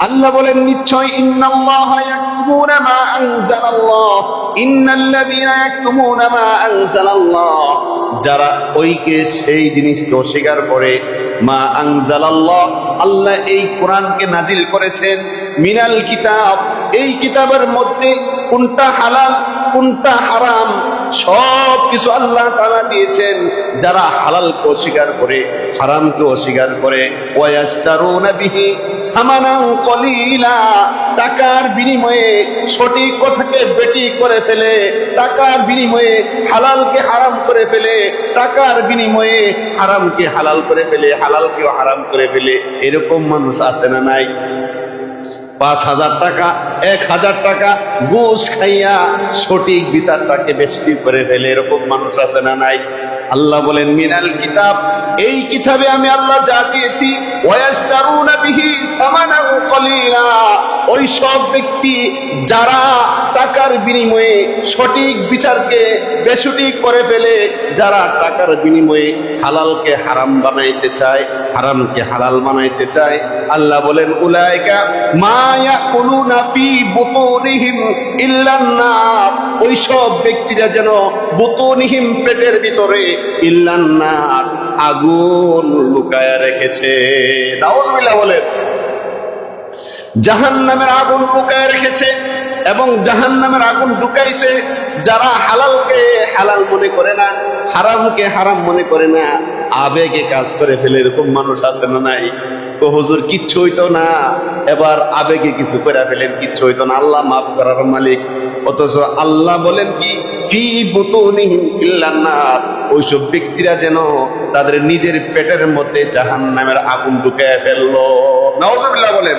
আল্লাহ বলেন নিশ্চয় ইন্নাল্লাহা ইয়াকতুমুনা মা আনজালাল্লাহ ইন্নাল্লাযীনা ইয়াকতুমুনা মা আনজালাল্লাহ, যারা ওইকে সেই জিনিসকে অস্বীকার করে, মা আনজালাল্লাহ আল্লাহ এই কোরআনকে নাজিল করেছেন, মিনাল কিতাব এই কিতাবের মধ্যে কোনটা হালাল কোনটা হারাম সব কিছু আল্লাহ তাআলা দিয়েছেন। যারা হালালকে অস্বীকার করে হারামকে অস্বীকার করে, ওয়ায়াস্তারুনা বিহি সামানান কলিলা, টাকার বিনিময়ে সঠিক কথাকে বেঠিক করে ফেলে, টাকার বিনিময়ে হালালকে হারাম করে ফেলে, টাকার বিনিময়ে হারামকে হালাল করে ফেলে, হালালকেও হারাম করে ফেলে, এরকম মানুষ আছে না নাই? ৫,০০০ টাকা ১,০০০ টাকা ঘুষ খাইয়া সঠিক বিচারটাকে বেশি করে ফেলে, এরকম মানুষ আছে না নাই? আল্লাহ বলেন মিনাল কিতাব এই কিতাবে আমি আল্লাহ যা দিয়েছি, ওয়ায়াস্তারুনা বিহি সামানান কলিলা, ওই সব ব্যক্তি যারা টাকার বিনিময়ে সঠিক বিচারকে বেসঠিক করে ফেলে, যারা টাকার বিনিময়ে হালালকে হারাম বানাইতে চায়, হারামকে হালাল বানাইতে চায়, আল্লাহ বলেন উলাইকা মা ইয়াকুলুনা ফি বুতুনিহিম ইল্লান নার, ওই সব ব্যক্তিরা যেন বুতুনিহিম পেটের ভিতরে ইল্লান নার আগুন লুকায়া রেখেছে। নাউযুবিল্লাহ বলেন, জাহান্নামের আগুন লুকায়া রেখেছে এবং জাহান্নামের আগুন ঢুকাইছে। যারা হালালকে হালাল মনে করে না, হারামকে হারাম মনে করে না, আবেগে কাজ করে ফেলে, এরকম মানুষ আছে না নাই? তো হুজুর কিচ্ছু হইতো না, এবার আবেগে কিছু করে ফেলেন, কিচ্ছু হইতো না, আল্লাহ মাফ করার মালিক। অথচ আল্লাহ বলেন কি ফি বুতুনিহিম ইল্লান নার, ওইসব ব্যক্তিরা যেন তাদের নিজের পেটের মধ্যে জাহান্নামের আগুন ঢুকায় ফেললো। নাউযুবিল্লাহ বলেন।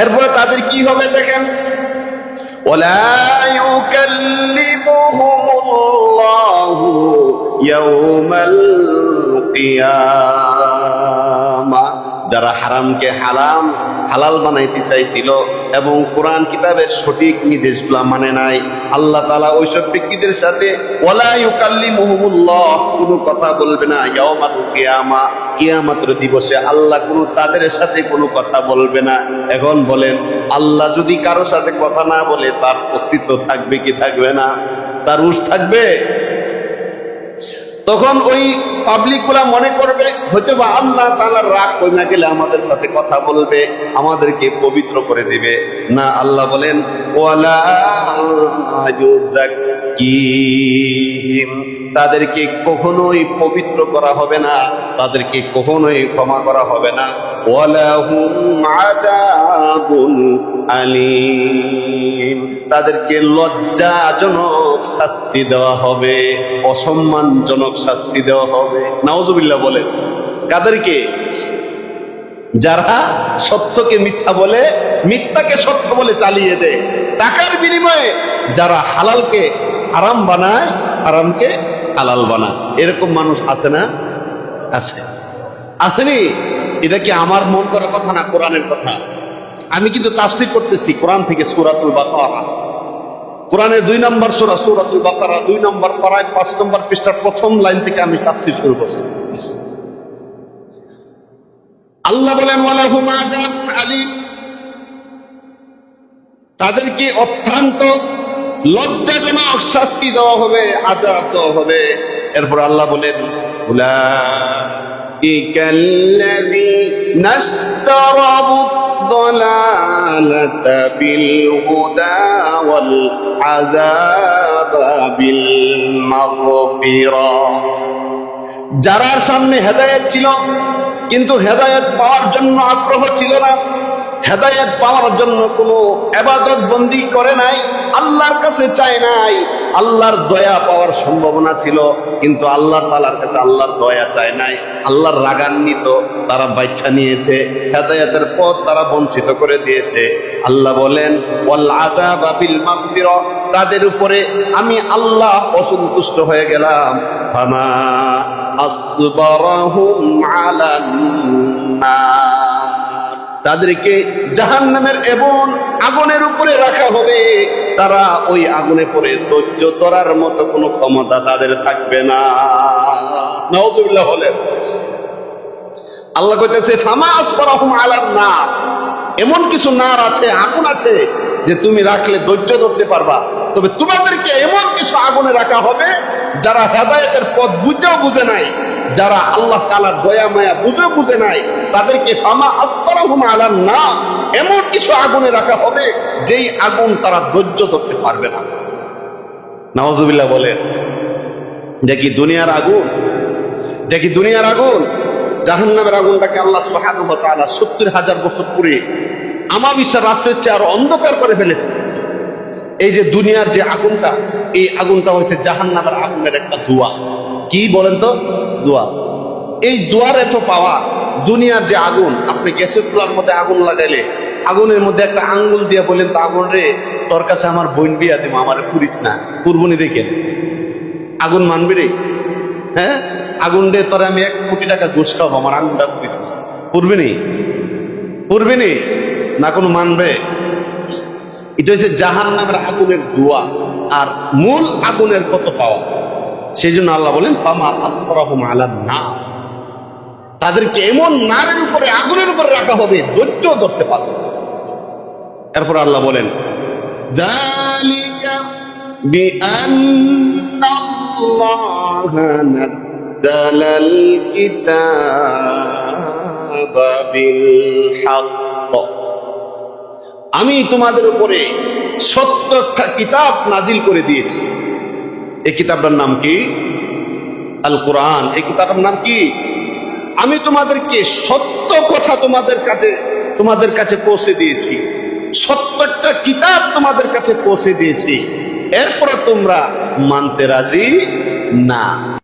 এরপরে তাদের কি হবে দেখেন, ওয়ালা ইউকাল্লিমুহুমুল্লাহু ইয়াওমাল কিয়ামাহ, যারা হারামকে হালাল হালাল বানাইতে চাইছিল এবং কোরআন কিতাবের সঠিক নির্দেশগুলো মানে নাই, আল্লাহ তাআলা ওইসব ব্যক্তিদের সাথে ওয়ালা ইউকাল্লিমুহুমুল্লাহ কোনো কথা বলবে না, ইয়াওমাল কিয়ামাহ কিয়ামতের দিবসে আল্লাহ কোনো তাদের সাথে কোনো কথা বলবে না। এখন বলেন, আল্লাহ যদি কারো সাথে কথা না বলে তার অস্তিত্ব থাকবে কি থাকবে না? তার হুঁশ থাকবে? তখন ওই পাবলিক গুলা মনে করবে হয়তো বা আল্লাহ তাআলার রাগ কমে গেলে আমাদের সাথে কথা বলবে, আমাদেরকে পবিত্র করে দিবে। না, আল্লাহ বলেন ওয়ালা ইউযাক্কিহিম, তাদেরকে কখনোই পবিত্র করা হবে না, তাদেরকে কখনোই ক্ষমা করা হবে না। ওয়ালাহুম আযাবুন আলীম, তাদেরকে লজ্জাজনক শাস্তি দেওয়া হবে, অসম্মানজনক শাস্তি দেওয়া হবে। নাউযুবিল্লাহ বলেন। কাদেরকে? যারা সত্যকে মিথ্যা বলে, মিথ্যাকে সত্য বলে চালিয়ে দেয়, টাকার বিনিময়ে যারা হালালকে হারাম বানায়, হারামকে হালাল বানায়, এরকম মানুষ আছে না? আছে। আসেনি? এটা কি আমার মন করার কথা না, কোরআনের কথা। আমি কিন্তু তাফসীর করতেছি কোরআন থেকে, সূরাতুল বাকারা, কোরআনের ২ নম্বর সূরা সূরাতুল বাকারা ২ নম্বর পারায় ৫ নম্বর পৃষ্ঠার প্রথম লাইন থেকে আমি তাফসীর শুরু করছি। আল্লাহ বলেন ওয়ালাহুম আযাবুন আলীম, তাদেরকে অত্যন্ত লজ্জাজনক শাস্তি দেওয়া হবে, আযাব দেওয়া হবে। এরপর আল্লাহ বলেন উলাইকাল্লাযীনা ইশতারাবু الضلالة بالهدى والعذاب بالمغفرة, যারা সামনে হেদায়েত ছিল কিন্তু হেদায়েত পাওয়ার জন্য আগ্রহ ছিল না, হেদায়েত পাওয়ার জন্য কোনো ইবাদত বন্দি করে নাই, আল্লাহর কাছে চায় নাই, আল্লাহর দয়া পাওয়ার সম্ভাবনা ছিল কিন্তু আল্লাহ তাআলার কাছে আল্লাহর দয়া চায় নাই, আল্লাহর রাগান্বিত তারা বাইচ্ছা নিয়েছে, হেদায়েতের পথ তারা বঞ্চিত করে দিয়েছে। আল্লাহ বলেন ওয়াল আযাবা বিল মাগফিরা, তাদের উপরে আমি আল্লাহ অসন্তুষ্ট হয়ে গেলাম। ফামা আসবারাহুম আলান নার, তাদেরকে জাহান্নামের এবং আগুনের উপরে রাখা হবে, তারা ওই আগুনে পড়ে ধৈর্য ধরার মতো কোনো ক্ষমতা তাদের থাকবে না। নাউযুবিল্লাহ বলেন। আল্লাহ কইতেছে ফামা আসবারাহুম আলান নার, এমন কিছু নার আছে, আগুন আছে যে তুমি রাখলে ধৈর্য ধরতে পারবা, তবে তোমাদেরকে এমন কিছু আগুনে রাখা হবে যারা হেদায়েতের পথ বুঝেও বুঝে নাই, যারা আল্লাহ তাআলার দয়া মায়া বুঝেও বুঝে নাই, তাদেরকে ফামা আসবারাহুম আলান নার, এমন কিছু আগুনে রাখা হবে যেই আগুন তারা ধৈর্য ধরতে পারবে না। নাউজুবিল্লাহ বলেন। দেখি দুনিয়ার আগুন, দেখি দুনিয়ার আগুন, জাহান্নামের আগুনটাকে আল্লাহ সুবহানাহু ওয়া তাআলা ৭০,০০০ বছর পরে আমাবিসা রাত্রের চেয়ে আরো অন্ধকার করে ফেলেছে। এই যে দুনিয়ার যে আগুনটা, এই আগুনটা হয়েছে জাহান্নামের আগুনের একটা ধোঁয়া। কি বলেন তো? ধোঁয়া। এই ধোঁয়ার এত পাওয়া, দুনিয়ার যে আগুন, আপনি গ্যাসের চুলার মধ্যে আগুন লাগাইলে আগুনের মধ্যে একটা আঙ্গুল দিয়ে বলেন তো, আগুন রে তোর কাছে আমার বোন বিয়া দেবো, আমার পুরিস না, কুরবনি দেখেন, আগুন মানবি রে? হ্যাঁ, আগুন দিয়ে তোরে আমি ১ কোটি টাকা ঘুষ খাবো, আমার আগুনটা পুরিস না, পুরবি নি? পুরবি নি না কোনো মানবে? এটা হচ্ছে জাহান্নামের আগুনের ধোঁয়া। আর মূল আগুনের কত পাওয়া, সেই জন্য আল্লাহ বলেন ফামা আসফারাহুম আলান নার, তাদেরকে এমন নারের উপরে, আগুনের উপরে রাখা হবে ধৈর্য ধরতে পারবে। এরপর আল্লাহ বলেন যালিকা বিআন্নাল্লাহা নাযালাল কিতাবা বিল হক, আমি তোমাদের উপরে সত্য একটা কিতাব নাজিল করে দিয়েছি। এই কিতাবটার নাম কি? আল কোরআন। এই কিতাবটার নাম কি? আমি তোমাদেরকে সত্য কথা তোমাদের কাছে পৌঁছে দিয়েছি, সত্য একটা কিতাব তোমাদের কাছে পৌঁছে দিয়েছি, এরপরে তোমরা মানতে রাজি না।